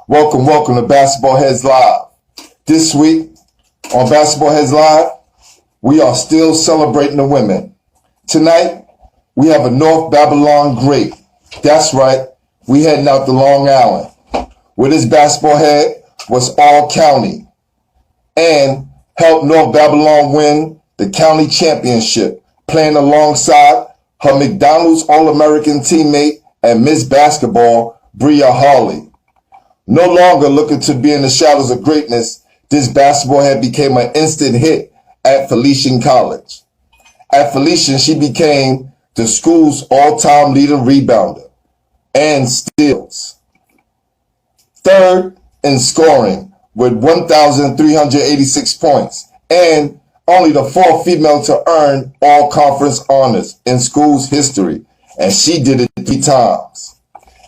Welcome to Basketball Heads Live. This week on Basketball Heads Live, we are still celebrating the women. Tonight, we have a North Babylon great. That's right, we heading out to Long Island, where this basketball head was all county and helped North Babylon win the county championship, playing alongside her McDonald's All-American teammate and Miss Basketball, Bria Harley. No longer looking to be in the shadows of greatness, this basketball head became an instant hit at Felician College. At Felician, she became the school's all-time leading rebounder and steals. Third in scoring with 1,386 points and only the fourth female to earn all-conference honors in school's history, and she did it 3 times.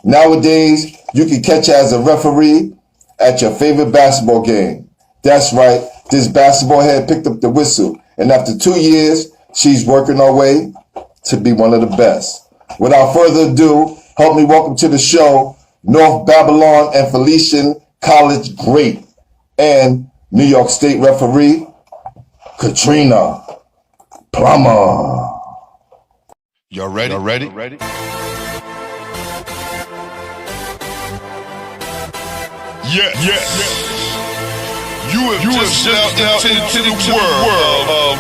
Nowadays, you can catch her as a referee at your favorite basketball game. That's right, this basketball head picked up the whistle, and after 2 years, she's working her way to be one of the best. Without further ado, help me welcome to the show North Babylon and Felician College great and New York State referee, Katrina Plummer. Y'all ready? Yeah. You have just stepped out into the world of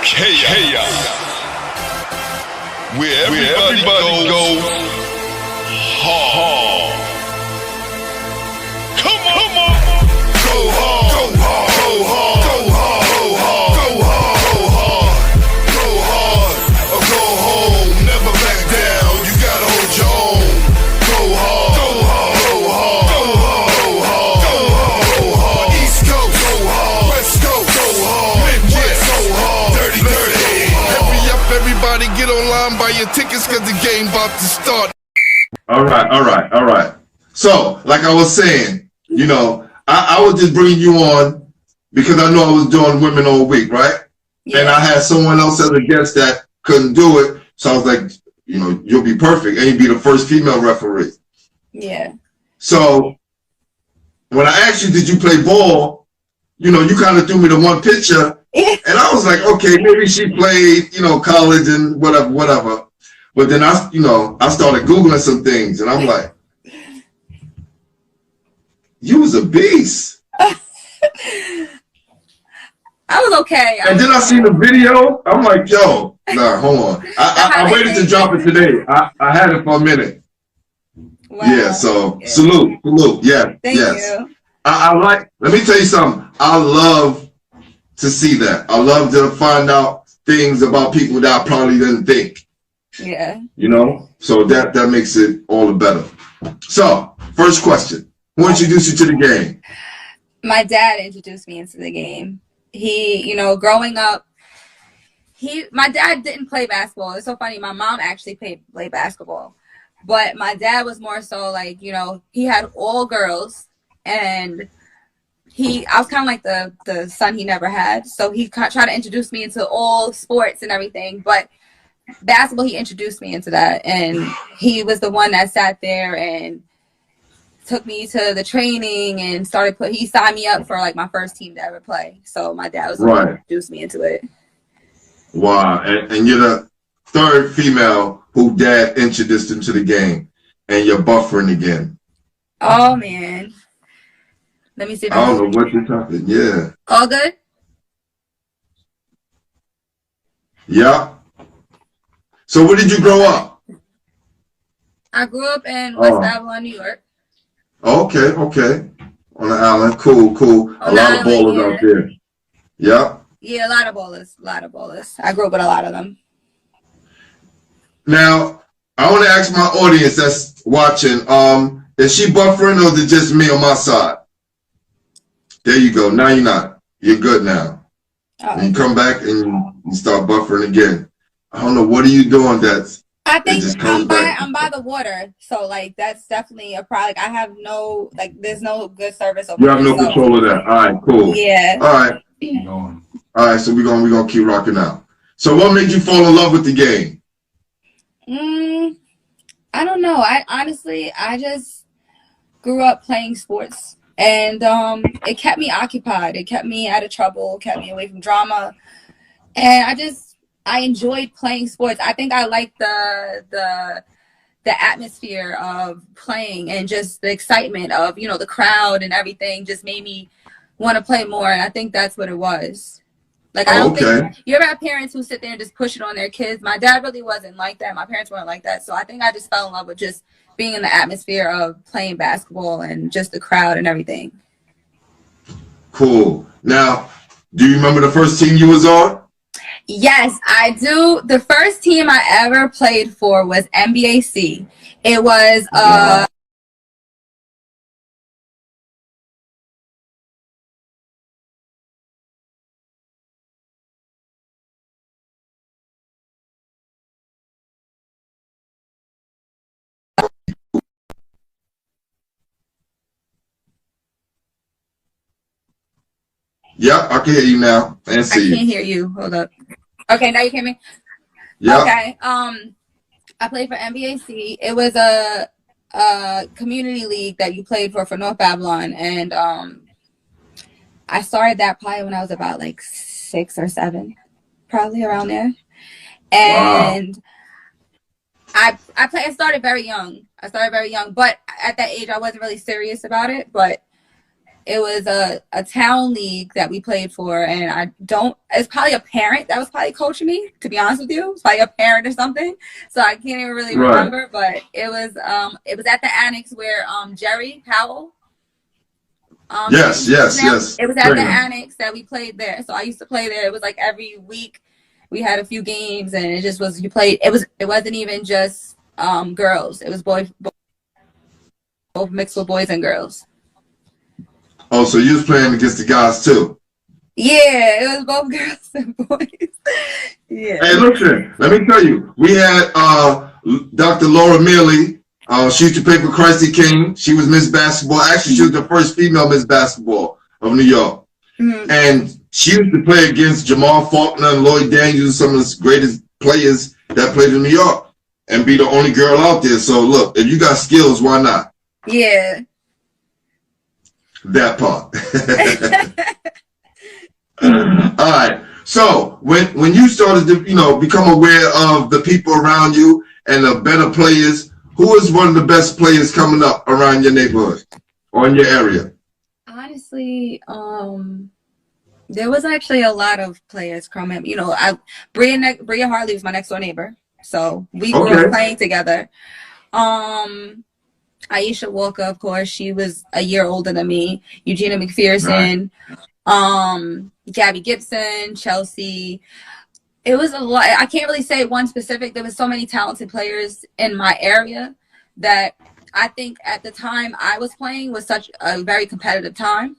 chaos. Where everybody goes hard. Come on. Go hard. Go hard. Go hard. Go hard. Go hard. Or go home. Never back down. You gotta hold your own. Go hard. Go hard. Go hard. Go hard. East Coast. Go hard. West Coast. Go hard. Midwest. Go hard. Dirty. Hurry up, everybody. Get online. Buy your tickets cause the game about to start. All right. So, like I was saying, I was just bringing you on because I know I was doing women all week, right? Yeah. And I had someone else as a guest that couldn't do it. So I was like, you'll be perfect. And you'd be the first female referee. Yeah. So when I asked you, did you play ball? You kind of threw me the one picture. Yeah. And I was like, okay, maybe she played, college and whatever. But then I started Googling some things and I'm like, you was a beast. I was okay. And then I seen the video. I'm like, yo, nah, hold on. I waited to drop it today. I had it for a minute. Wow. Yeah, so salute. Yeah, Thank yes. you. Let me tell you something. I love to see that. I love to find out things about people that I probably didn't think. Yeah. So that makes it all the better. So, first question. Who introduced you to the game? My dad introduced me into the game. He, growing up, my dad didn't play basketball. It's so funny. My mom actually played basketball. But my dad was more so like, he had all girls and I was kind of like the son he never had. So he tried to introduce me into all sports and everything. But basketball, he introduced me into that. And he was the one that sat there and took me to the training and he signed me up for like my first team to ever play. So my dad was the one who introduced me into it. Wow. And you're the third female who dad introduced into the game, and you're buffering again. Oh man. Let me see if I don't know what you're talking. Yeah. All good? Yeah. So where did you grow up? I grew up in West Babylon, New York. Okay. On the island. Cool. A lot of ballers out there. Yeah. Yeah, a lot of ballers. I grew up with a lot of them. Now, I want to ask my audience that's watching, is she buffering or is it just me on my side? There you go. Now you're not. You're good now. And you come back and you start buffering again. I don't know. What are you doing I think I'm by the water, so like that's definitely a product. I have there's no good service over there. You have no control of that. All right, cool. Yeah. All right, so we're gonna keep rocking out. So what made you fall in love with the game? I don't know. I honestly, grew up playing sports, and it kept me occupied. It kept me out of trouble, kept me away from drama, and I enjoyed playing sports. I think I like the atmosphere of playing, and just the excitement of, you know, the crowd and everything just made me want to play more. And I think that's what it was. Like, I don't think you ever have parents who sit there and just push it on their kids. My dad really wasn't like that. My parents weren't like that. So I think I just fell in love with just being in the atmosphere of playing basketball and just the crowd and everything. Cool. Now, do you remember the first team you was on? Yes, I do. The first team I ever played for was NBAC. It was Yep, I can hear you now and see you. I can't hear you. Hold up. Okay, now you hear me? Yep. Okay. I played for NBAC. It was a community league that you played for North Babylon, and I started that probably when I was about like 6 or 7, probably around there. And wow. I started very young. But at that age I wasn't really serious about it. But it was a town league that we played for, and it's probably a parent that was probably coaching me, to be honest with you. It's probably a parent or something. So I can't even really remember, but it was at the annex where Jerry Powell. Yes. It was at the annex that we played there. So I used to play there. It was like every week we had a few games, and it just was, you played. It wasn't even just girls. It was both mixed with boys and girls. Oh, so you was playing against the guys too? Yeah, it was both girls and boys. Yeah. Hey, listen, let me tell you, we had Dr. Laura Mealy. She used to play for Christy King. She was Miss Basketball. Actually, she was the first female Miss Basketball of New York. Mm-hmm. And she used to play against Jamal Faulkner and Lloyd Daniels, some of the greatest players that played in New York, and be the only girl out there. So look, if you got skills, why not? Yeah. That part. All right. So when you started to, you know, become aware of the people around you and the better players, who is one of the best players coming up around your neighborhood or in your area? Honestly, there was actually a lot of players coming. You know, Bria Harley was my next door neighbor, so we grew up playing together. Aisha Walker, of course, she was a year older than me. Eugenia McPherson, Gabby Gibson, Chelsea. It was a lot. I can't really say one specific. There was so many talented players in my area that I think at the time I was playing was such a very competitive time,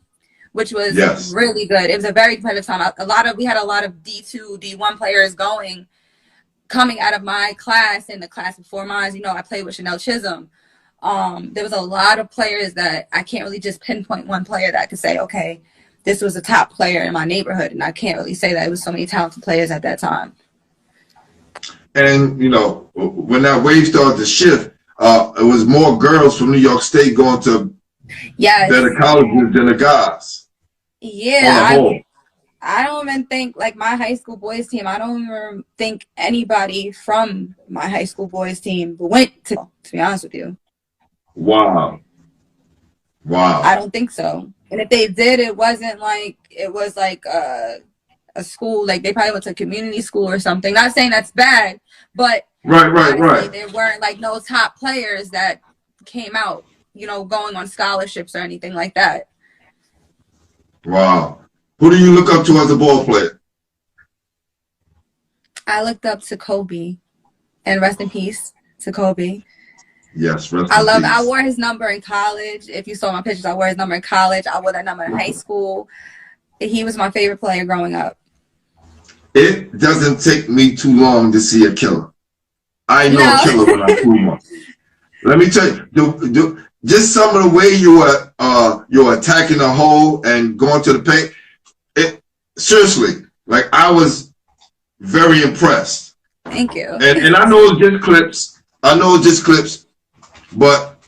which was really good. It was a very competitive time. We had a lot of D2, D1 players coming out of my class and the class before mine. You know, I played with Chanel Chisholm. There was a lot of players that I can't really just pinpoint one player that I could say, okay, this was a top player in my neighborhood. And I can't really say that. It was so many talented players at that time. And, you know, when that wave started to shift, it was more girls from New York State going to better colleges than the guys. Yeah, I don't even think, like, my high school boys team, I don't even think anybody from my high school boys team went to be honest with you. Wow. I don't think so. And if they did, it was like a school, like they probably went to community school or something. Not saying that's bad, but right. There weren't like no top players that came out, you know, going on scholarships or anything like that. Wow. Who do you look up to as a ball player? I looked up to Kobe, and rest in peace to Kobe. Yes, I wore his number in college. If you saw my pictures, I wore his number in college. I wore that number in high school. He was my favorite player growing up. It doesn't take me too long to see a killer. I know a killer when I see one. Let me tell you, just some of the way you're attacking the hole and going to the paint. Seriously, like, I was very impressed. Thank you. And I know it's just clips. But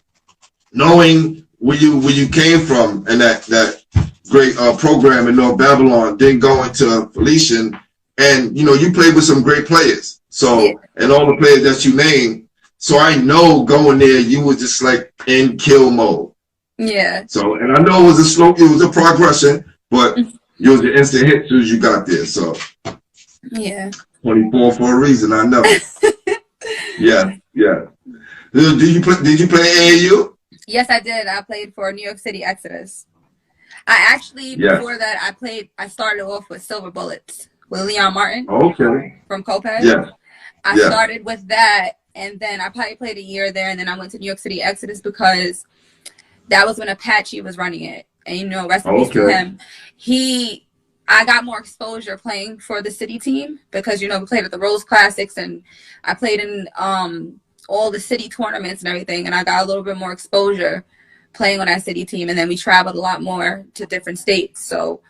knowing where you came from and that great program in North Babylon, then going to Felician, and you played with some great players. So and all the players that you named. So I know going there, you were just like in kill mode. Yeah. So, and I know it was a slope, it was a progression, but you was an instant hit as soon as you got there. So, yeah, 24 for a reason. I know. yeah. Did you play AAU? Yes, I did. I played for New York City Exodus. I actually before that I started off with Silver Bullets with Leon Martin. Okay. From Copeg. Yeah. I started with that, and then I probably played a year there, and then I went to New York City Exodus because that was when Apache was running it. And rest in peace to him. I got more exposure playing for the city team because we played at the Rose Classics, and I played in all the city tournaments and everything, and I got a little bit more exposure playing on that city team, and then we traveled a lot more to different states. So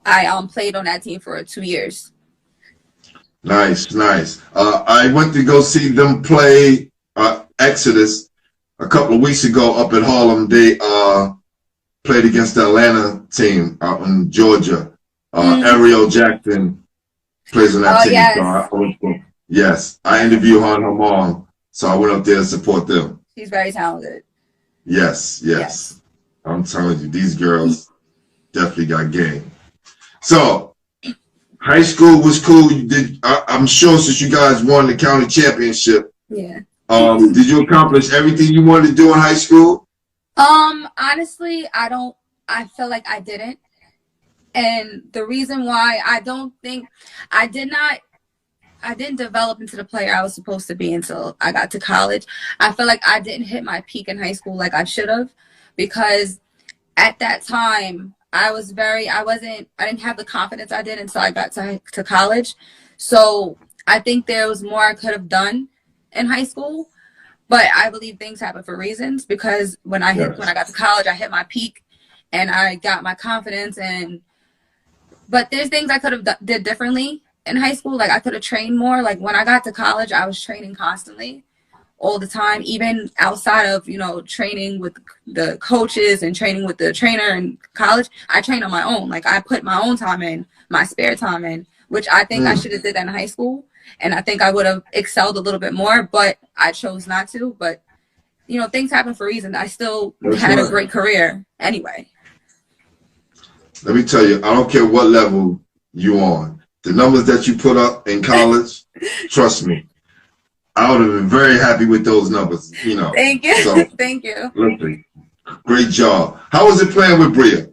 I played on that team for 2 years. Nice. I went to go see them play Exodus a couple of weeks ago up at Harlem. They played against the Atlanta team out in Georgia. Ariel Jackson plays on that team. Yes. I interviewed her and her mom, so I went up there to support them. She's very talented. Yes. I'm telling you, these girls definitely got game. So, high school was cool. I'm sure since you guys won the county championship. Yeah. Did you accomplish everything you wanted to do in high school? Honestly, I feel like I didn't. And the reason why I didn't develop into the player I was supposed to be until I got to college. I feel like I didn't hit my peak in high school like I should have, because at that time I didn't have the confidence I did until I got to college. So I think there was more I could have done in high school, but I believe things happen for reasons, because when I got to college, I hit my peak and I got my confidence, but there's things I could have did differently in high school. Like I could have trained more. Like when I got to college, I was training constantly all the time, even outside of, training with the coaches and training with the trainer in college. I trained on my own. Like I put my own time in, my spare time in, which I think I should have did that in high school. And I think I would have excelled a little bit more, but I chose not to. But, things happen for a reason. I still had a great career anyway. Let me tell you, I don't care what level you on. The numbers that you put up in college, trust me, I would have been very happy with those numbers, Thank you. So, Thank you. Listen, great job. How was it playing with Bria?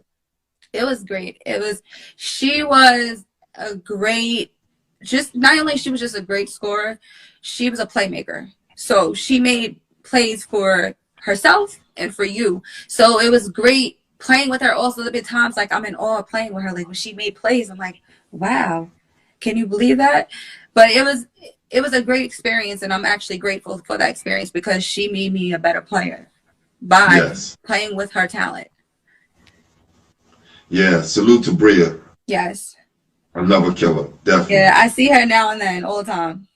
It was great. She was a great, not only she was just a great scorer, she was a playmaker. So she made plays for herself and for you. So it was great playing with her. Also, the times like I'm in awe playing with her. Like when she made plays, I'm like, wow, can you believe that? But it was a great experience, and I'm actually grateful for that experience because she made me a better player by playing with her talent. Yeah, salute to Bria. Yes. Another killer, definitely. Yeah, I see her now and then, all the time.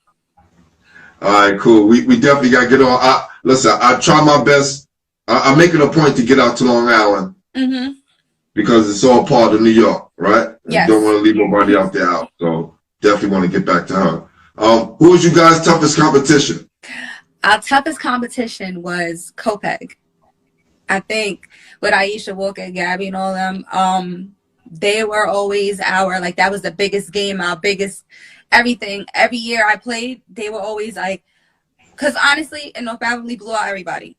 All right, cool. We definitely got to get on. Listen, I try my best. I'm making a point to get out to Long Island because it's all part of New York, right? Yes. Don't want to leave nobody out there out. So definitely want to get back to her. Who was you guys' toughest competition? Our toughest competition was Copeg. I think with Aisha Walker, Gabby, and all them, they were always that was the biggest game, our biggest everything. Every year I played, they were always because honestly, in North Babylon, we blew out everybody.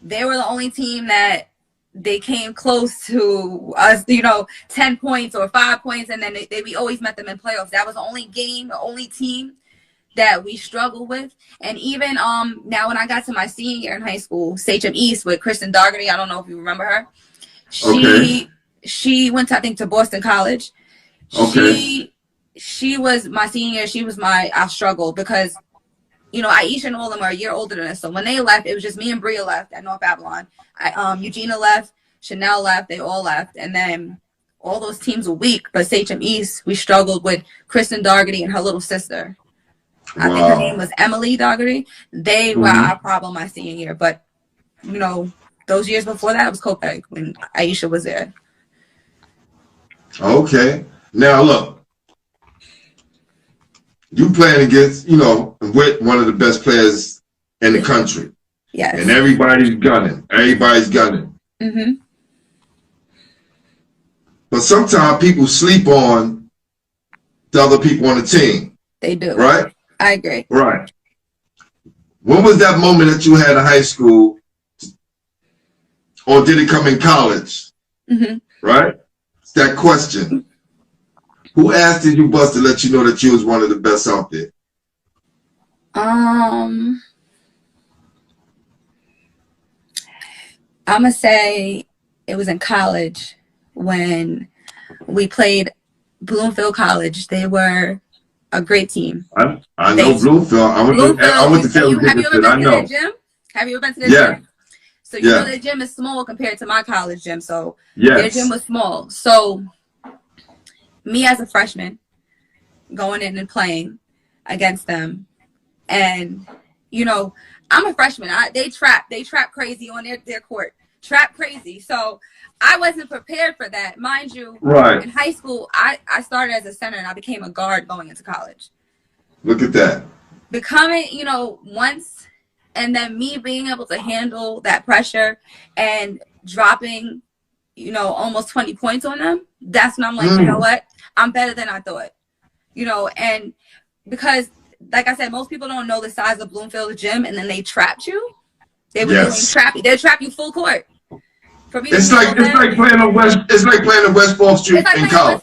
They were the only team that they came close to us, 10 points or 5 points, and then we always met them in playoffs. That was the only game, the only team that we struggled with. And even now when I got to my senior year in high school, Sachem East with Kristen Dougherty, I don't know if you remember her. She went to, I think, to Boston College. She was my senior year. She was I struggled because, Aisha and all of them are a year older than us. So when they left, it was just me and Bria left at North Babylon. Eugenia left, Chanel left, they all left. And then all those teams were weak. But Sachem East, we struggled with Kristen Dougherty and her little sister. I think her name was Emily Dougherty. They were our problem my senior year. But, those years before that, it was Kopech when Aisha was there. Okay. Now look, you playing against, with one of the best players in the country. Yes. And everybody's gunning. Everybody's gunning. Mm-hmm. But sometimes people sleep on the other people on the team. They do. Right? I agree. Right. When was that moment that you had in high school? Or did it come in college? Mm-hmm. Right? It's that question. Who asked you, Bus, to let you know that you was one of the best out there? I'm gonna say it was in college when we played Bloomfield College. They were a great team. I know Bloomfield. I went to Taylor Dickinson. I know. Gym? Have you ever been to their gym? So you know their gym is small compared to my college gym. So their gym was small. So me as a freshman going in and playing against them, and I'm a freshman. They trap crazy on their court. Trap crazy. So I wasn't prepared for that. Mind you, in high school, I started as a center and I became a guard going into college. Look at that. Becoming, once, and then me being able to handle that pressure and dropping, almost 20 points on them, that's when I'm like, you know what? I'm better than I thought. And because, like I said, most people don't know the size of Bloomfield gym, and then they trapped you. They were doing trappy. They'll trap you full court. For me, it's like playing on West. It's like playing on West 4th Street in college.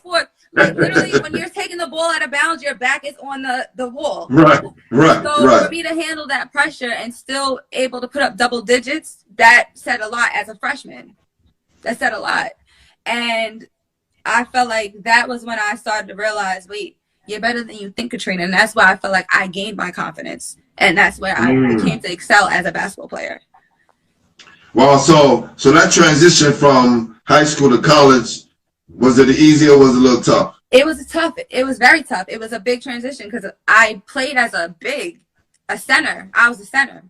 Like literally, when you're taking the ball out of bounds, your back is on the wall. Right. So for me to handle that pressure and still able to put up double digits, that said a lot as a freshman. That said a lot, and I felt like that was when I started to realize, wait, you're better than you think, Katrina, and that's why I felt like I gained my confidence, and that's where I became to excel as a basketball player. Well, so that transition from high school to college, was it easy or was it a little tough? It was tough. It was very tough. It was a big transition because I played as a center. I was a center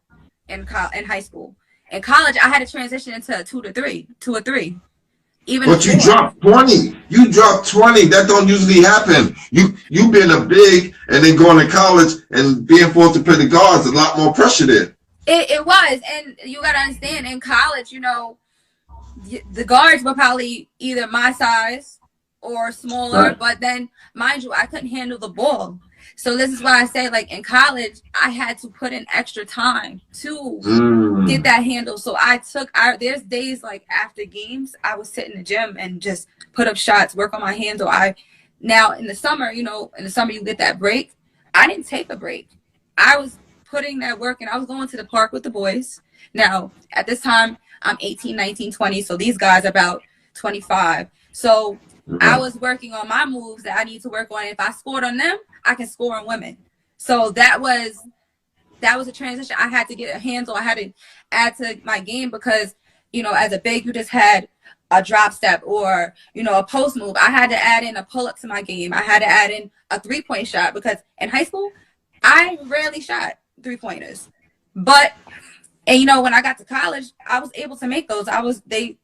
in high school. In college, I had to transition into a 2 or 3. But you dropped 20. You dropped 20. That don't usually happen. You being a big and then going to college and being forced to play the guards, a lot more pressure there. It was, and you got to understand, in college, the guards were probably either my size or smaller, but then, mind you, I couldn't handle the ball. So this is why I say, like, in college, I had to put in extra time to get that handle. So there's days, like, after games, I would sit in the gym and just put up shots, work on my handle. Now, in the summer, you get that break. I didn't take a break. I was putting that work, and I was going to the park with the boys. Now, at this time, I'm 18, 19, 20, so these guys are about 25. So I was working on my moves that I need to work on. If I scored on them, I can score on women. So that was a transition. I had to get a handle. I had to add to my game because, as a big, you just had a drop step or, a post move. I had to add in a pull-up to my game. I had to add in a three-point shot because in high school, I rarely shot three-pointers. But when I got to college, I was able to make those. They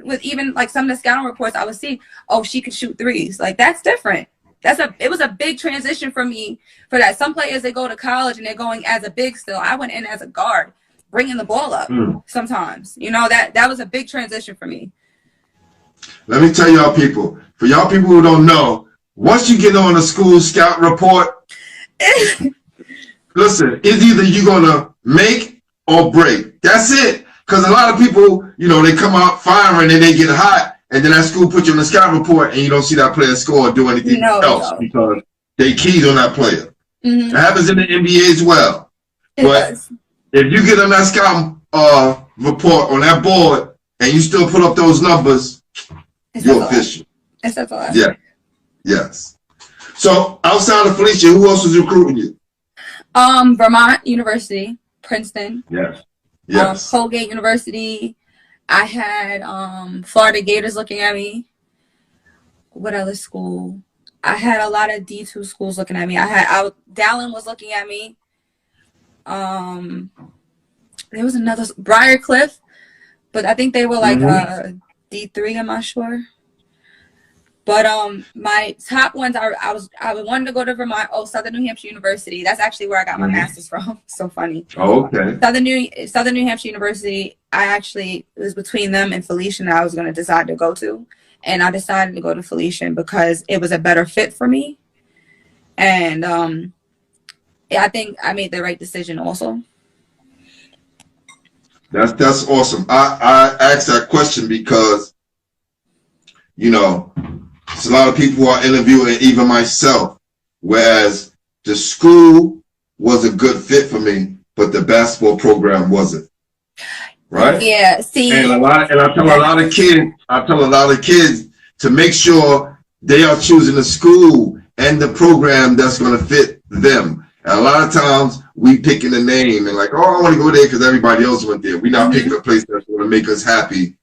with even like some of the scouting reports I would see, oh, she could shoot threes. Like, that's different. It was a big transition for me for that. Some players, they go to college and they're going as a big still. I went in as a guard, bringing the ball up sometimes. That was a big transition for me. Let me tell y'all people, for y'all people who don't know, once you get on a school scout report, listen, it's either you're going to make or break. That's it. Because a lot of people, they come out firing and they get hot, and then that school put you on the scout report and you don't see that player score or do anything else because they keyed on that player. It happens in the NBA as well. But if you get on that scout report on that board and you still put up those numbers, you're official. That's a lot. Yeah. Yes. So outside of Felicia, who else was recruiting you? Vermont University, Princeton. Yes. Colgate University. I had Florida Gators looking at me. What other school? I had a lot of D2 schools looking at me. Dallin was looking at me. There was another Briarcliff, but I think they were like D3. I'm not sure. But my top ones, I wanted to go to Vermont. Oh, Southern New Hampshire University. That's actually where I got my master's from. So funny. Oh, okay. Southern New Hampshire University. It was between them and Felician that I was going to decide to go to, and I decided to go to Felician because it was a better fit for me, and I think I made the right decision also. That's awesome. I asked that question because, you know, there's a lot of people who are interviewing, even myself, whereas the school was a good fit for me, but the basketball program wasn't. Right? Yeah. See, and I tell a lot of kids to make sure they are choosing a school and the program that's going to fit them. And a lot of times we picking a name and like, oh, I want to go there because everybody else went there. We're not picking a place that's going to make us happy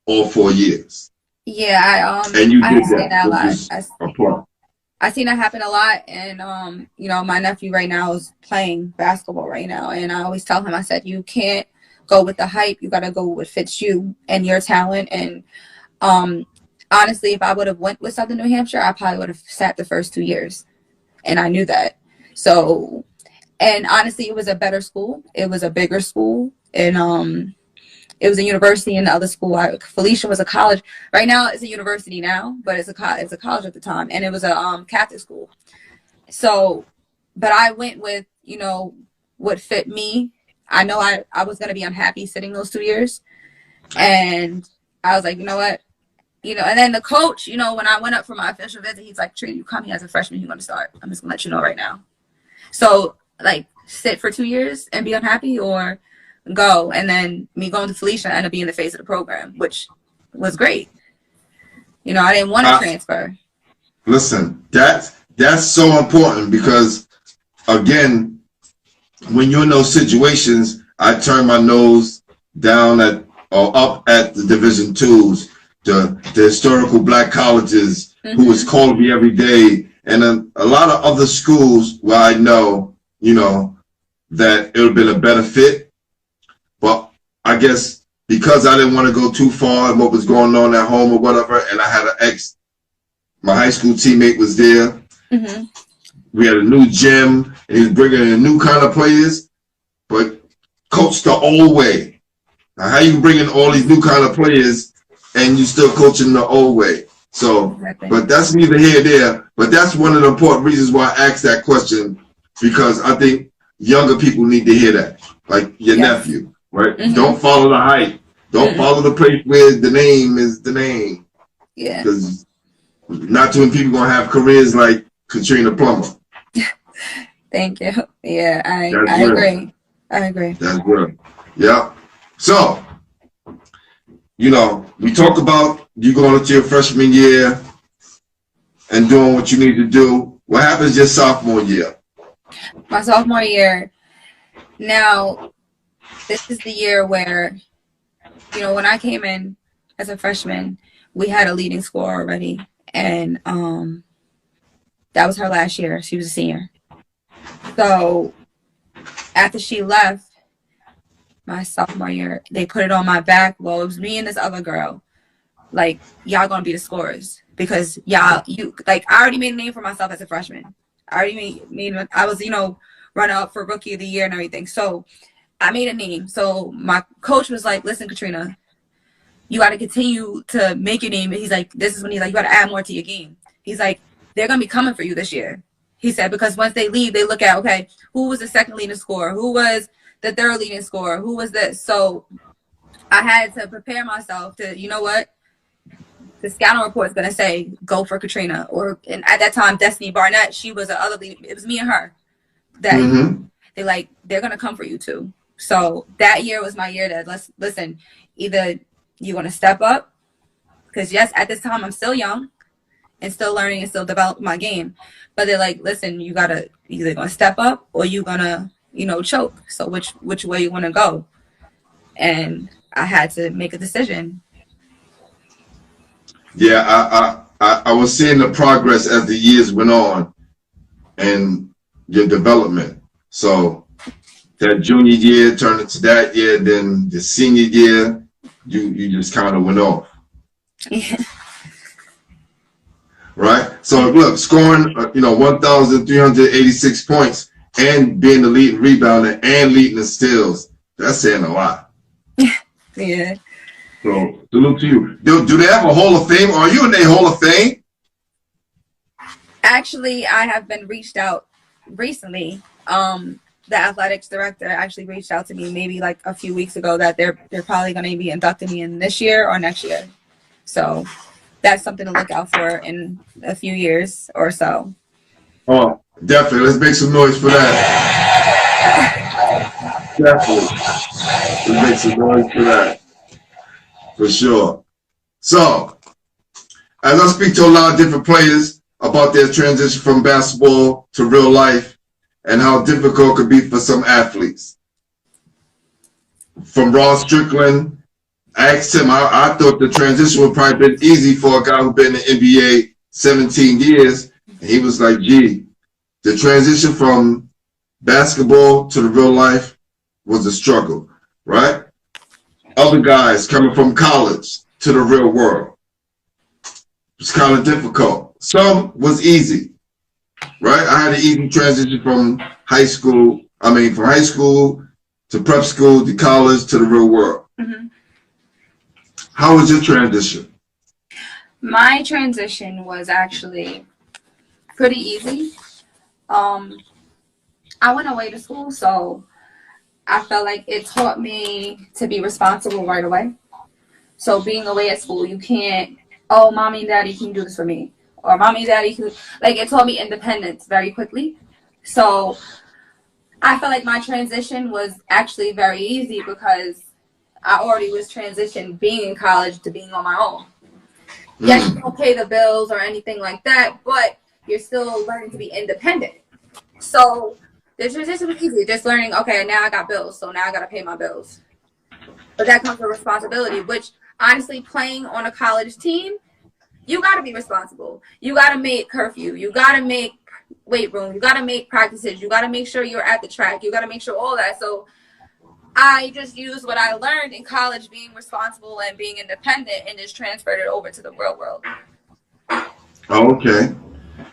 all 4 years. Yeah, and you did that a lot. I seen that happen a lot, and you know, my nephew right now is playing basketball right now, and I always tell him, I said, you can't go with the hype. You got to go with what fits you and your talent. And honestly, if I would have went with Southern New Hampshire, I probably would have sat the first 2 years, and I knew that. So, and honestly, it was a better school. It was a bigger school, and it was a university in the other school. Felician was a college. Right now, it's a university now, but it's a college at the time, and it was a Catholic school. So, but I went with, you know, what fit me. I know I was going to be unhappy sitting those 2 years, and I was like, you know what, you know. And then the coach, you know, when I went up for my official visit, he's like, Trina, you come here as a freshman, you're going to start. I'm just going to let you know right now. So, like, sit for 2 years and be unhappy, or go. And then me going to Felician, I ended up being the face of the program, which was great. You know, I didn't want to transfer. Listen, that's so important because, again, when you're in those situations, I turn my nose down at or up at the Division IIs, the historical black colleges who was calling me every day, and a lot of other schools where I know, you know, that it would have been a better fit. But I guess because I didn't want to go too far and what was going on at home or whatever, and I had my high school teammate was there. We had a new gym, and he was bringing in new kind of players, but coached the old way. Now, how you bring in all these new kind of players and you still coaching the old way? So, but that's neither here nor there. But that's one of the important reasons why I asked that question, because I think younger people need to hear that, like your nephew. Right? Don't follow the hype. Don't follow the place where the name is the name. Yeah. Because not too many people gonna have careers like Katrina Plummer. Thank you. Yeah, I agree. I agree. That's good. Yeah. So, you know, we talk about you going into your freshman year and doing what you need to do. What happens your sophomore year? My sophomore year. Now, this is the year where, you know, when I came in as a freshman, we had a leading scorer already, and that was her last year. She was a senior. So after she left my sophomore year, they put it on my back. Well, it was me and this other girl. Like, y'all gonna be the scorers because I already made a name for myself as a freshman. I was, you know, runner up for rookie of the year and everything. So I made a name. So my coach was like, listen, Katrina, you got to continue to make your name. And he's like, this is when he's like, you got to add more to your game. He's like, they're going to be coming for you this year. He said, because once they leave, they look at, okay, who was the second leading scorer? Who was the third leading scorer? Who was this? So I had to prepare myself to, you know what? The scouting report is going to say, go for Katrina. And at that time, Destiny Barnett, she was the other lead. It was me and her. That they're going to come for you too. So that year was my year that, listen, either you're going to step up, because yes, at this time I'm still young and still learning and still developing my game. But they're like, listen, you got to either going to step up or you're going to, you know, choke. So which way you want to go? And I had to make a decision. Yeah, I was seeing the progress as the years went on and your development. So that junior year turned into that year, then the senior year, you just kind of went off. Yeah. Right? So look, scoring 1,386 points and being the leading rebounder and leading in steals, that's saying a lot. Yeah. So salute to you. Do they have a Hall of Fame? Are you in their Hall of Fame? Actually, I have been reached out recently. The athletics director actually reached out to me maybe like a few weeks ago that they're probably going to be inducting me in this year or next year. So that's something to look out for in a few years or so. Oh, definitely. Let's make some noise for that. Definitely. Let's make some noise for that. For sure. So, as I speak to a lot of different players about their transition from basketball to real life and how difficult it could be for some athletes. From Ross Strickland, I asked him, I thought the transition would probably been easy for a guy who's been in the NBA 17 years. And he was like, gee, the transition from basketball to the real life was a struggle, right? Other guys coming from college to the real world. It's kind of difficult. Some was easy, right? I had an easy transition from high school to prep school to college to the real world. Mm-hmm. How was your transition? My transition was actually pretty easy. I went away to school, so I felt like it taught me to be responsible right away. So being away at school, you can't, oh, mommy and daddy can do this for me. Or mommy and daddy can, like, it taught me independence very quickly. So I felt like my transition was actually very easy because I already was transitioned being in college to being on my own. Yes, you don't pay the bills or anything like that, but you're still learning to be independent. So the transition was easy. Just learning, okay, now I got bills, so now I got to pay my bills. But that comes with responsibility, which honestly, playing on a college team, you got to be responsible. You got to make curfew. You got to make weight room. You got to make practices. You got to make sure you're at the track. You got to make sure all that. So I just used what I learned in college, being responsible and being independent, and just transferred it over to the real world. Oh, okay.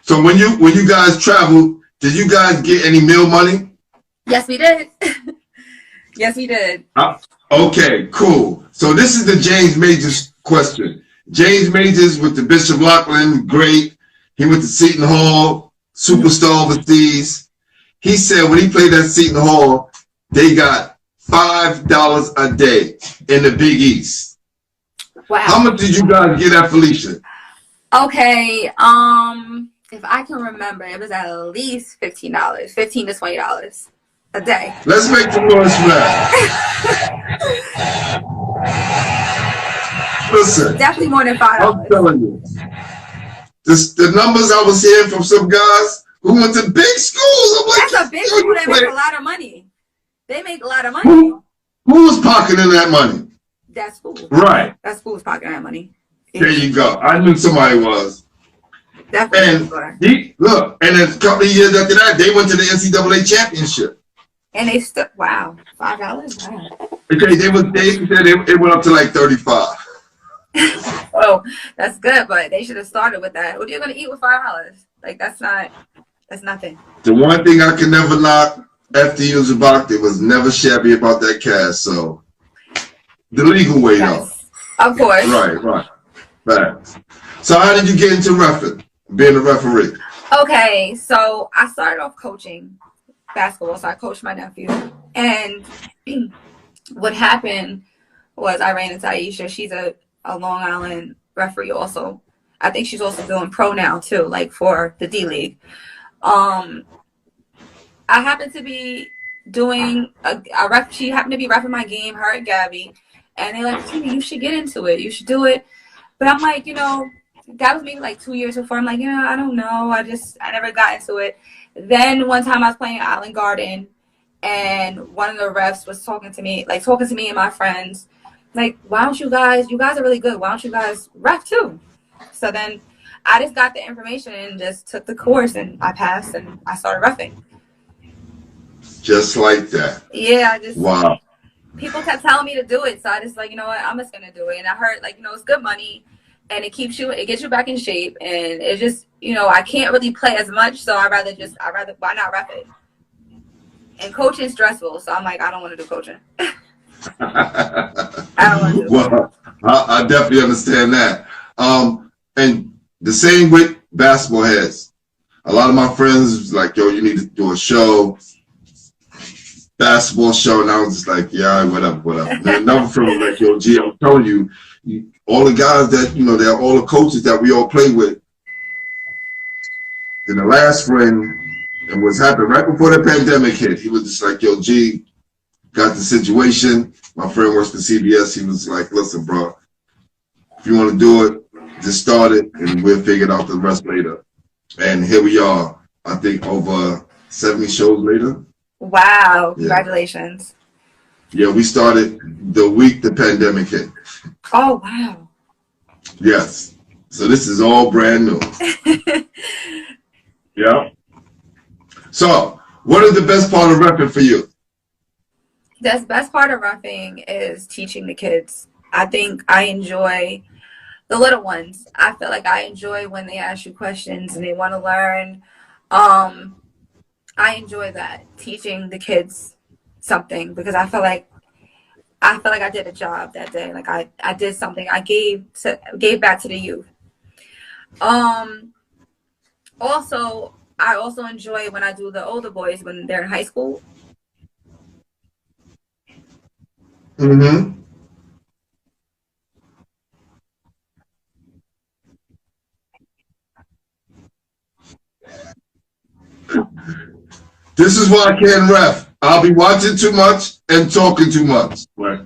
So when you guys traveled, did you guys get any meal money? Yes, we did. Yes, we did. Okay, cool. So this is the James Majors question. James Majors with the Bishop Loughlin, great. He went to Seton Hall, superstar overseas. He said when he played at Seton Hall, they got $5 a day in the Big East. Wow. How much did you guys get at Felicia? Okay, if I can remember, it was at least $15, $15 to $20 a day. Let's make the noise for that. Listen, definitely more than $5. I'm telling you, the numbers I was hearing from some guys who went to big schools. I'm like, that's a big school that makes a lot of money. They make a lot of money. Who was pocketing that money? That school. Right. That school was pocketing that money. There you go. I knew somebody was. Definitely. Look, and a couple of years after that, they went to the NCAA championship. And they still, wow, $5? Wow. Okay, it went up to like 35. Oh, that's good, but they should have started with that. What are you gonna eat with $5? Like that's nothing. The one thing I can never knock FDU's about, it was never shabby about that cash. So the legal way though. Of course. Right. So how did you get into reffing, being a referee? Okay, so I started off coaching basketball. So I coached my nephew, and what happened was I ran into Aisha. She's a Long Island referee also. I think she's also doing pro now too, like for the D League. I happened to be doing a ref. She happened to be reffing my game, her and Gabby, and they're like, you should get into it. You should do it. But I'm like, that was maybe like 2 years before. I'm like, I don't know. I never got into it. Then one time I was playing Island Garden, and one of the refs was talking to me and my friends, like, why don't you guys are really good. Why don't you guys ref too? So then I just got the information and just took the course, and I passed, and I started reffing. Just like that. Yeah, Wow. people kept telling me to do it, so I just like, you know what, I'm just gonna do it. And I heard like, you know, it's good money, and it gets you back in shape, and it just, you know, I can't really play as much, so I'd rather why not ref it? And coaching is stressful, so I'm like, I don't want to do coaching. I don't want to do coaching. Well, I definitely understand that. And the same with basketball heads. A lot of my friends was like, yo, you need to do a show, basketball show, and I was just like, yeah, whatever. And another friend was like, yo, G, I'm telling you, all the guys that, you know, they're all the coaches that we all play with. And the last friend, and what's happened right before the pandemic hit, he was just like, yo, G, got the situation. My friend works for CBS. He was like, listen, bro, if you want to do it, just start it, and we'll figure out the rest later. And here we are, I think over 70 shows later. Wow, congratulations. Yeah, we started the week the pandemic hit. Oh, wow. Yes. So this is all brand new. Yeah. So, what is the best part of repping for you? The best part of roughing is teaching the kids. I think I enjoy the little ones. I feel like I enjoy when they ask you questions and they want to learn. I enjoy that, teaching the kids something, because I feel like I did a job that day. Like I did something. I gave back to the youth. Also, I also enjoy when I do the older boys when they're in high school. Mm-hmm. This is why I can't ref. I'll be watching too much and talking too much. Right.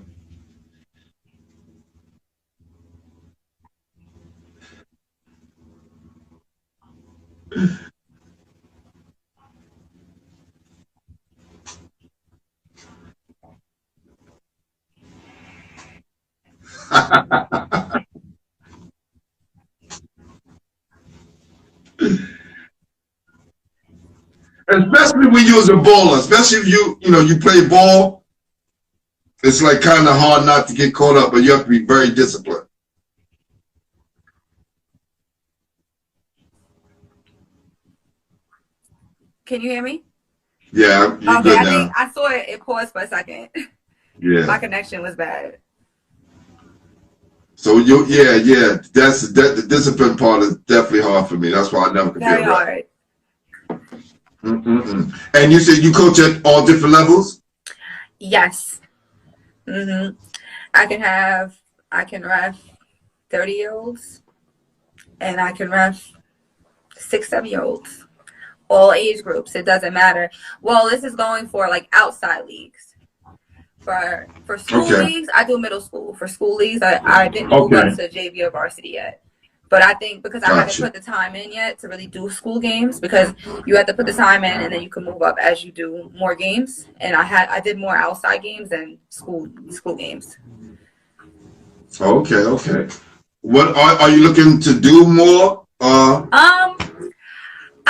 Especially when you're a baller, especially if you play ball, it's like kind of hard not to get caught up, but you have to be very disciplined. Can you hear me? Yeah, you're okay, good I now. think I saw it paused for a second. Yeah. My connection was bad. So that's the discipline part is definitely hard for me. That's why I never could Very be a ref. hard. And you said you coach at all different levels? Yes. I can ref 30-year-olds, and I can ref 6-7-year-olds. All age groups. It doesn't matter. Well, this is going for like outside leagues. For school leagues, I do middle school. For school leagues, I didn't move up to JV or varsity yet. But I think because I haven't put the time in yet to really do school games, because you have to put the time in and then you can move up as you do more games. And I did more outside games than school games. Okay. What are you looking to do more?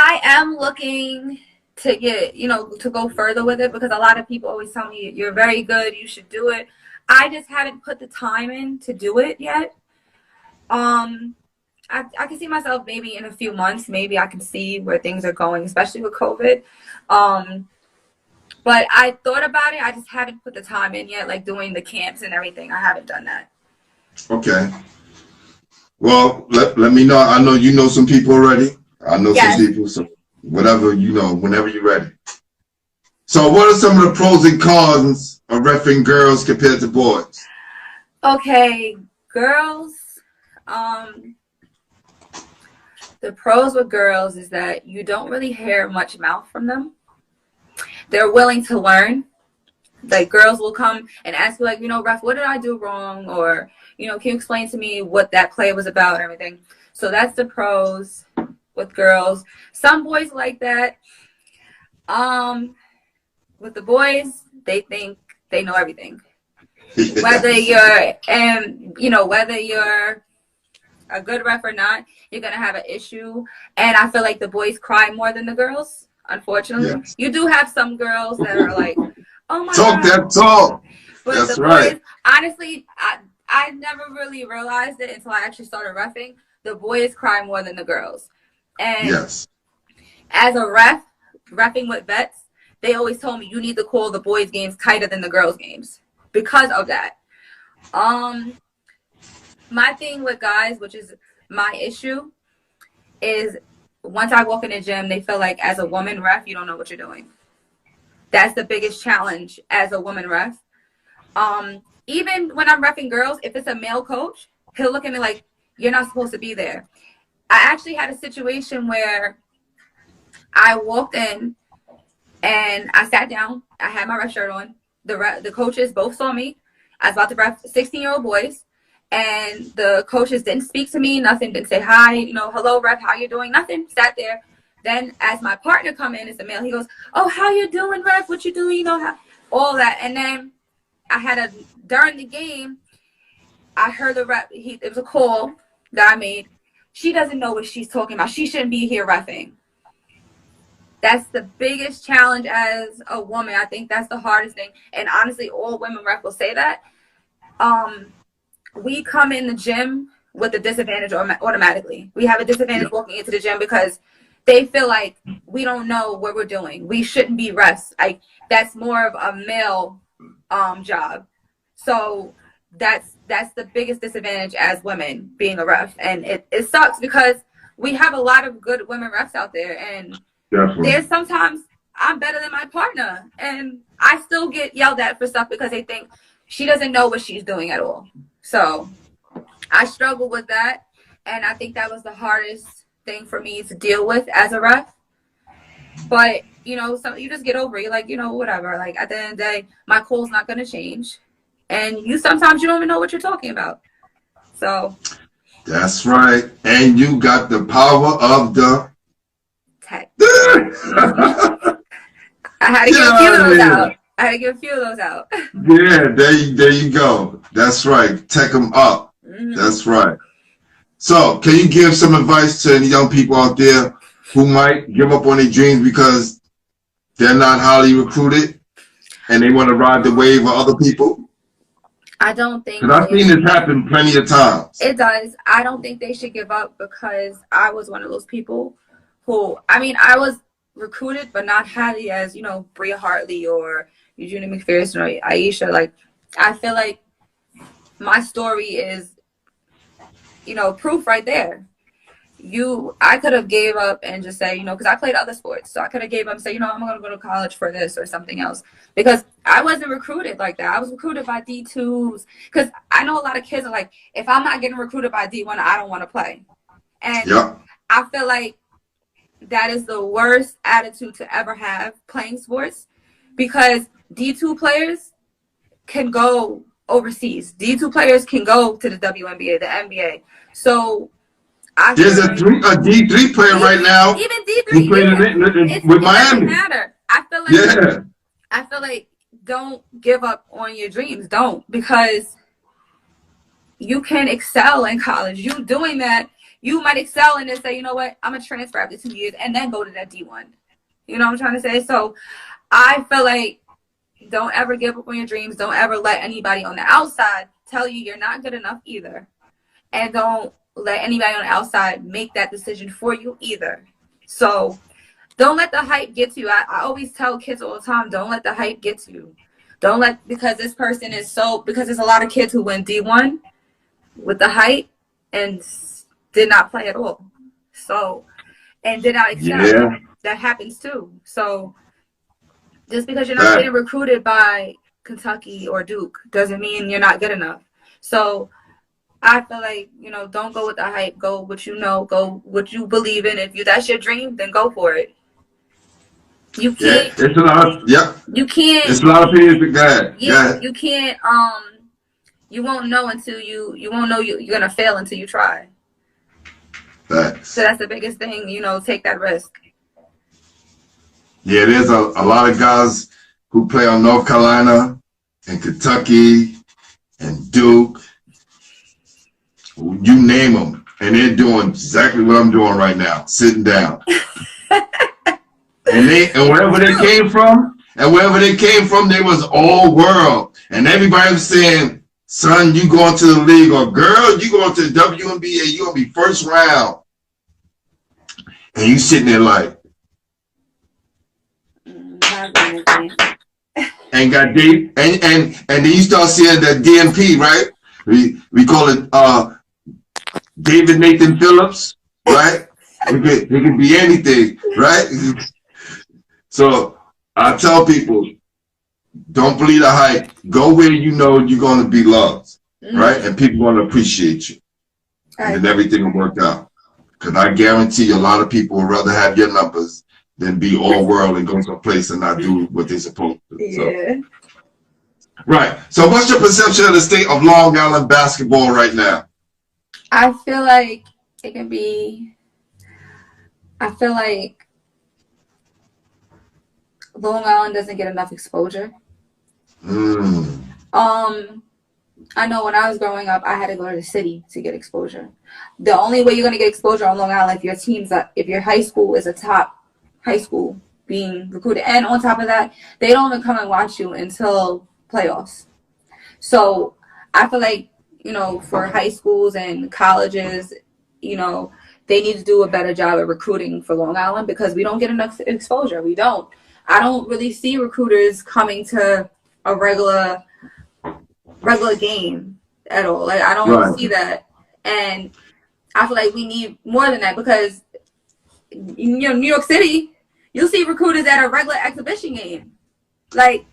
I am looking to get, to go further with it, because a lot of people always tell me you're very good, you should do it. I just haven't put the time in to do it yet. I can see myself maybe in a few months, maybe I can see where things are going, especially with COVID. But I thought about it. I just haven't put the time in yet, like doing the camps and everything. I haven't done that. Okay. Well, let me know. I know you know some people already. I know some people, so whatever, whenever you're ready. So what are some of the pros and cons of reffing girls compared to boys? Okay, girls, the pros with girls is that you don't really hear much mouth from them. They're willing to learn. Like, girls will come and ask you, like, ref, what did I do wrong? Or, can you explain to me what that play was about and everything? So that's the pros with girls. Some boys like that. With the boys, they think they know everything. Whether you're a good ref or not, you're gonna have an issue. And I feel like the boys cry more than the girls, unfortunately. Yes. You do have some girls that are like, oh my God. Talk that talk. But That's the right. boys, honestly, I never really realized it until I actually started reffing. The boys cry more than the girls. And Yes. as a reffing with vets, they always told me you need to call the boys' games tighter than the girls' games because of that. My thing with guys, which is my issue, is once I walk in the gym, they feel like as a woman ref, you don't know what you're doing. That's the biggest challenge as a woman ref. Even when I'm reffing girls, if it's a male coach, he'll look at me like, you're not supposed to be there. I actually had a situation where I walked in and I sat down. I had my ref shirt on. The coaches both saw me. I was about to ref 16-year-old boys. And the coaches didn't speak to me, nothing, didn't say hi, hello, ref, how you doing? Nothing, sat there. Then as my partner come in, it's a male, he goes, oh, how you doing, ref? What you doing? All that. And then during the game, I heard the ref, it was a call that I made. She doesn't know what she's talking about. She shouldn't be here reffing. That's the biggest challenge as a woman. I think that's the hardest thing. And honestly, all women ref will say that. We come in the gym with a disadvantage automatically. We have a disadvantage walking into the gym because they feel like we don't know what we're doing. We shouldn't be refs. That's more of a male job. So that's the biggest disadvantage as women being a ref. And it sucks because we have a lot of good women refs out there. And there's sometimes I'm better than my partner. And I still get yelled at for stuff because they think she doesn't know what she's doing at all. So I struggle with that, and I think that was the hardest thing for me to deal with as a ref. But, you just get over it. You're like, whatever. Like, at the end of the day, my call's not going to change. And sometimes you don't even know what you're talking about. So. That's right. And you got the power of the tech. I had to get a few of those out. Yeah, there you go. That's right. Tech them up. Mm-hmm. That's right. So, can you give some advice to any young people out there who might give up on their dreams because they're not highly recruited and they want to ride the wave of other people? I don't think. Because I've seen this happen plenty of times. It does. I don't think they should give up because I was one of those people who, I was recruited, but not highly as, Bria Hartley or Eugenia McPherson or Aisha. Like, I feel like my story is, proof right there. I could have gave up and just say, because I played other sports. So I could have gave up and say, I'm going to go to college for this or something else. Because I wasn't recruited like that. I was recruited by D2s. Because I know a lot of kids are like, if I'm not getting recruited by D1, I don't want to play. And I feel like that is the worst attitude to ever have playing sports. Because D2 players can go overseas. D2 players can go to the WNBA, the NBA. So there's a D3 player right now. Even D3 with Miami. It doesn't matter. I feel like don't give up on your dreams. Don't, because you can excel in college. You doing that, you might excel and then say, you know what, I'm gonna transfer after 2 years and then go to that D1. You know what I'm trying to say? So I feel like don't ever give up on your dreams. Don't ever let anybody on the outside tell you you're not good enough either. And don't let anybody on the outside make that decision for you either. So don't let the hype get to you. I always tell kids all the time, don't let the hype get to you. Because this person is because there's a lot of kids who went D1 with the hype and did not play at all. So, and did not excel. Yeah. That happens too. So just because you're not getting recruited by Kentucky or Duke doesn't mean you're not good enough. So I feel like, don't go with the hype. Go what you know. Go what you believe in. If that's your dream, then go for it. You can't. Yeah, it's a lot. You can't. It's a lot of opinions to God. Yeah. You can't. You won't know until you won't know you're gonna fail until you try. Thanks. So that's the biggest thing. Take that risk. Yeah, there's a lot of guys who play on North Carolina and Kentucky and Duke. You name them, and they're doing exactly what I'm doing right now, sitting down. and wherever they came from, they was all world. And everybody was saying, son, you going to the league, or girl, you going to the WNBA, you going to be first round. And you sitting there like, and got deep, and then you start seeing the DMP, right? We call it David Nathan Phillips, right? It can be anything, right? So I tell people, don't believe the hype. Go where you know you're going to be loved, right? And people going to appreciate you, and then everything will work out. Because I guarantee a lot of people would rather have your numbers than be all world and go to a place and not do what they're supposed to. Yeah. So. Right. So what's your perception of the state of Long Island basketball right now? I feel like it can be, I feel like Long Island doesn't get enough exposure. I know when I was growing up, I had to go to the city to get exposure. The only way you're going to get exposure on Long Island if your high school is a top high school being recruited. And on top of that, they don't even come and watch you until playoffs. So I feel like, for high schools and colleges, they need to do a better job at recruiting for Long Island because we don't get enough exposure. We don't. I don't really see recruiters coming to a regular game at all. Like, I don't see that. And I feel like we need more than that because New York City, you'll see recruiters at a regular exhibition game. Like,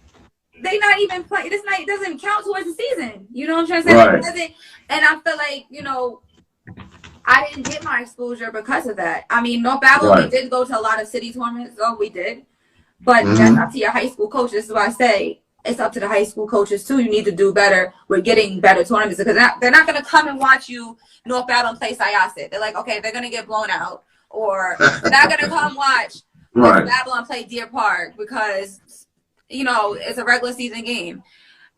they not even play. This night doesn't count towards the season. You know what I'm trying to say? Right. And I feel like, I didn't get my exposure because of that. I mean, North Babylon, we did go to a lot of city tournaments. Oh, we did. But that's up to your high school coach. This is why I say it's up to the high school coaches, too. You need to do better with getting better tournaments because they're not going to come and watch you North Babylon play Syosset. They're like, okay, they're going to get blown out. Or they're not going to come watch North Babylon play Deer Park because, it's a regular season game.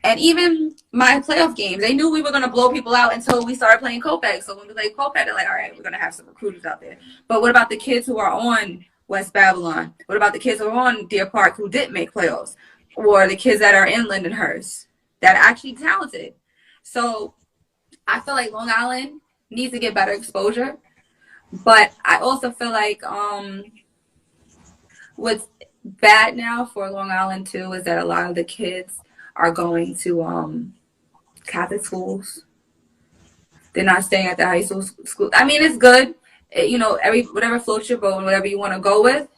And even my playoff games, they knew we were going to blow people out until we started playing Kopek. So when we played Kopek, they're like, all right, we're going to have some recruiters out there. But what about the kids who are on West Babylon? What about the kids who are on Deer Park who didn't make playoffs? Or the kids that are in Lindenhurst that are actually talented? So I feel like Long Island needs to get better exposure. But I also feel like what's bad now for Long Island, too, is that a lot of the kids are going to Catholic schools. They're not staying at the high school. I mean, it's good. Whatever floats your boat and whatever you want to go with.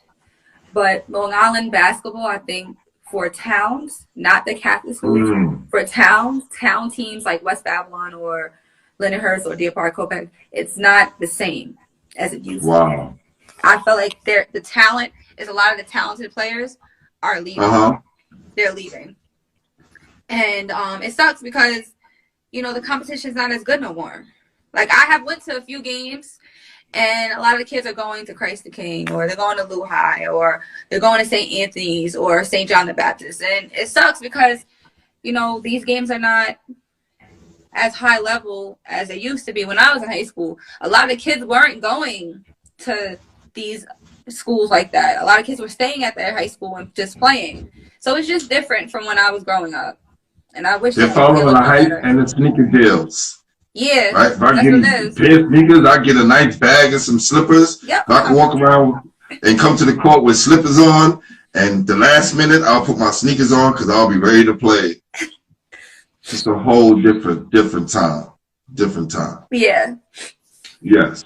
But Long Island basketball, I think, for towns, not the Catholic schools, for town teams like West Babylon or Lindenhurst or Deer Park, Kopek, it's not the same as it used to be. I feel like the talent is a lot of the talented players are leaving. They're leaving. And it sucks because, the competition's not as good no more. Like, I have went to a few games, and a lot of the kids are going to Christ the King, or they're going to Lou High, or they're going to St. Anthony's or St. John the Baptist. And it sucks because, these games are not as high level as they used to be when I was in high school. A lot of the kids weren't going to these schools like that. A lot of kids were staying at their high school and just playing. So it's just different from when I was growing up. And I wish they're following the hype and the sneaker deals. Yeah, right. If I get a pair of sneakers, I get a nice bag and some slippers. Yep. If I can walk around and come to the court with slippers on, and the last minute I'll put my sneakers on because I'll be ready to play. Just a whole different time. Yeah. Yes.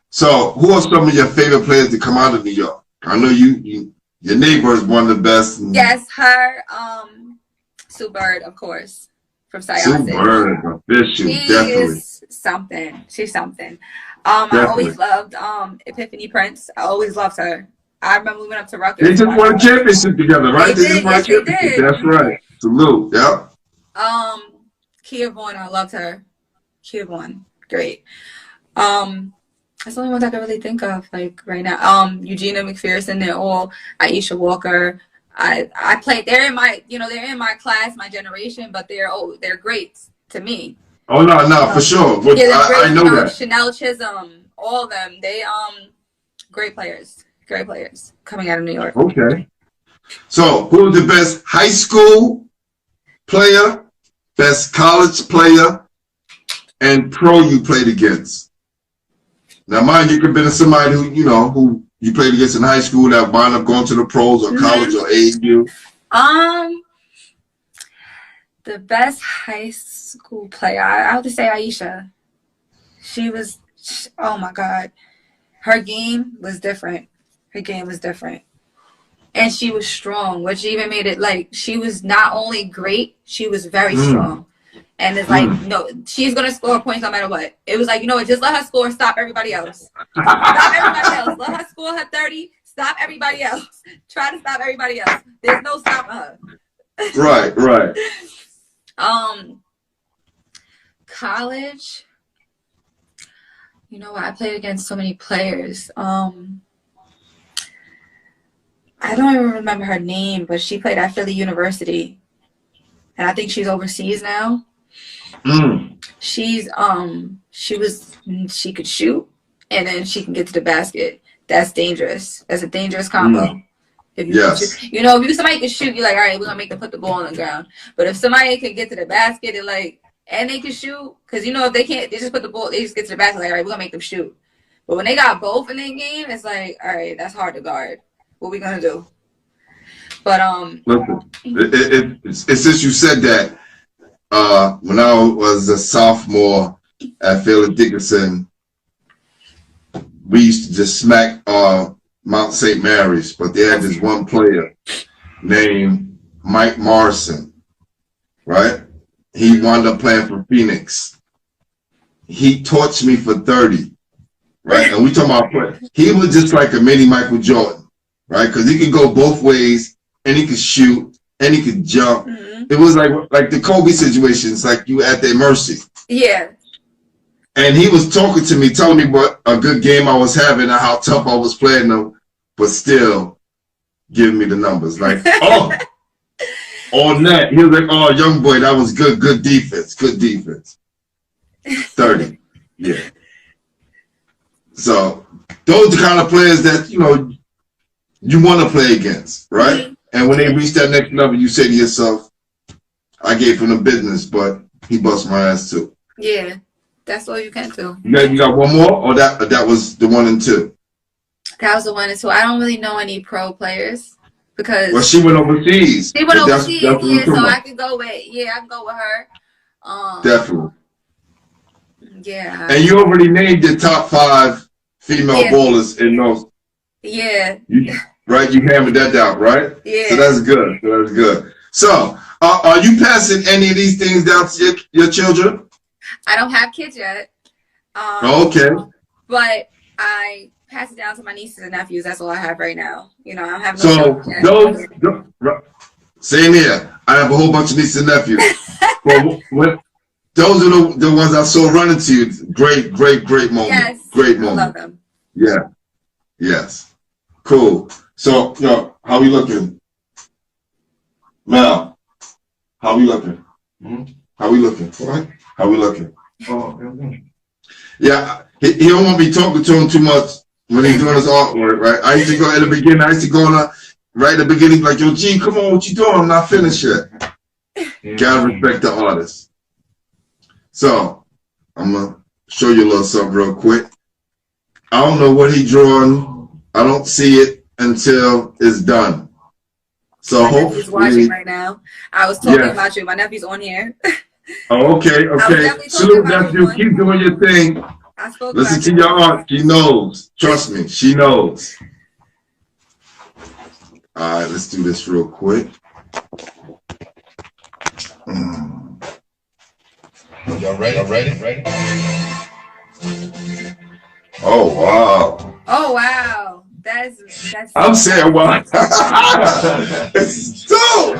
So, who are some of your favorite players to come out of New York? I know your neighbor is one of the best. Yes, her. Sue Bird, of course, from Syosset. Sue Bird, official, definitely. She's something. I always loved Epiphany Prince. I always loved her. I remember we went up to Rutgers. They just won a championship together, right? They just won a championship. That's right. Salute. Yep. Kia Vaughn, I loved her. Kia Vaughn, great. That's the only ones I can really think of, like, right now. Eugenia McPherson, they're all Aisha Walker. I played. They're in my class, my generation, but they're great to me. Oh no, for sure. But I know that. Chanel Chisholm, all of them. They great players coming out of New York. Okay. So, who was the best high school player best college player and pro you played against. Now, mind you, could have been somebody who you played against in high school that wound up going to the pros or college or AAU. The best high school player, I have to say Aisha. She was, oh my God. Her game was different. And she was strong, which even made it like she was not only great, she was very strong. And it's like, no, she's going to score points no matter what. It was like, just let her score, stop everybody else. Stop everybody else. Let her score her 30, stop everybody else. Try to stop everybody else. There's no stopping her. Right. College, I played against so many players. I don't even remember her name, but she played at Philly University, and I think she's overseas now. She could shoot, and then she can get to the basket. That's dangerous. That's a dangerous combo. If if somebody can shoot, you're like, all right, we're gonna make them put the ball on the ground. But if somebody can get to the basket and they can shoot, because if they can't, they just put the ball, they just get to the basket, like, all right, we're gonna make them shoot. But when they got both in their game, it's like, all right, that's hard to guard. What we gonna do? But listen, it's since you said that, when I was a sophomore at Philly Dickinson, we used to just smack Mount St. Mary's, but they had this one player named Mike Morrison, right? He wound up playing for Phoenix. He torched me for 30, right? And we talking about play. He was just like a mini Michael Jordan, right? Because he could go both ways, and he could shoot, and he could jump. It was like the Kobe situation. It's like you at their mercy. Yeah. And he was talking to me, telling me what a good game I was having and how tough I was playing them, but still giving me the numbers. Like, on that, he was like, oh, young boy, that was good defense. 30. Yeah. So those are the kind of players that, you want to play against, right? And when they reach that next level, you say to yourself, I gave him the business, but he bust my ass too. Yeah. That's all you can do. You got one more, or that was the 1 and 2? That was the 1 and 2. I don't really know any pro players because. Well, she went overseas. She went overseas, yeah. So I can go with her. Definitely. Yeah. And you already named your top 5 female ballers in those. Yeah. Right, you hammered that down, right? Yeah. So that's good. So, are you passing any of these things down to your children? I don't have kids yet. Okay. But I pass it down to my nieces and nephews. That's all I have right now. I don't have no children. Same here. I have a whole bunch of nieces and nephews. But those are the ones I saw running to you. Great moment. Yes. Great moment. I love them. Yeah. Yes. Cool. So, how we looking? Mel, how we looking? How we looking? What? How we looking? Yeah, he don't want to be talking to him too much when he's doing his artwork, right? I used to go at the beginning. I used to go right at the beginning, like, yo, G, come on, what you doing? I'm not finished yet. Gotta respect the artist. So, I'm gonna show you a little something real quick. I don't know what he drawing. I don't see it until it's done. So my nephew's watching right now. I was talking about you. My nephew's on here. Oh, okay. Salute, nephew. Keep doing your thing. Listen to your aunt. She knows. Trust me, she knows. All right, let's do this real quick. Y'all ready? Oh, wow. That's I'm saying wow. It's dope.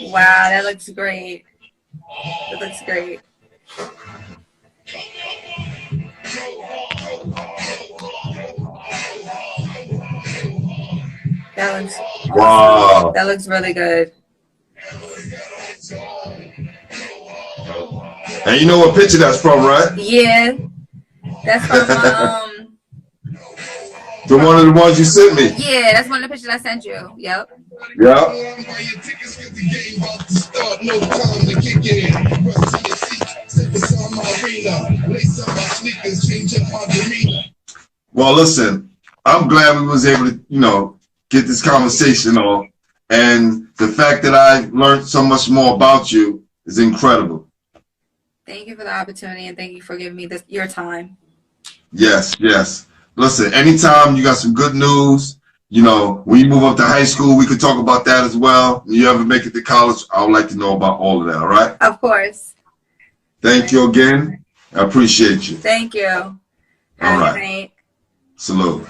Wow, that looks great. That looks awesome. Wow. That looks really good. And you know what picture that's from, right? Yeah. That's from The one of the ones you sent me. Yeah, that's one of the pictures I sent you. Yep. Yeah. Well, listen, I'm glad we was able to, get this conversation on. And the fact that I learned so much more about you is incredible. Thank you for the opportunity, and thank you for giving me your time. Yes, yes. Listen, anytime you got some good news, when you move up to high school, we could talk about that as well. When you ever make it to college, I would like to know about all of that, all right? Of course. Thank you again. I appreciate you. Thank you. All Have a right. good night. Salute.